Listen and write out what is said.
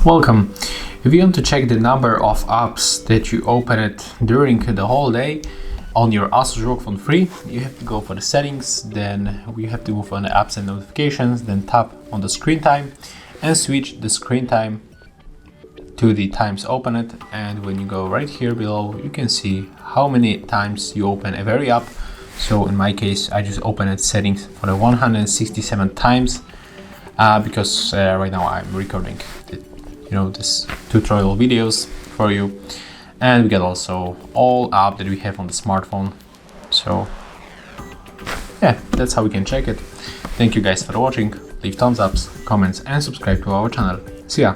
Welcome. If you want to check the number of apps that you opened during the whole day on your ASUS ROG phone free, you have to go for the settings, then we have to move on the apps and notifications, then tap on the screen time and switch the screen time to the times opened. And when you go right here below, you can see how many times you open a very app. So in my case, I just opened settings for the 167 times because right now I'm recording this tutorial videos for you, and we get also all app that we have on the smartphone. So yeah, that's how we can check it. Thank you guys for watching. Leave thumbs ups, comments and subscribe to our channel. See ya.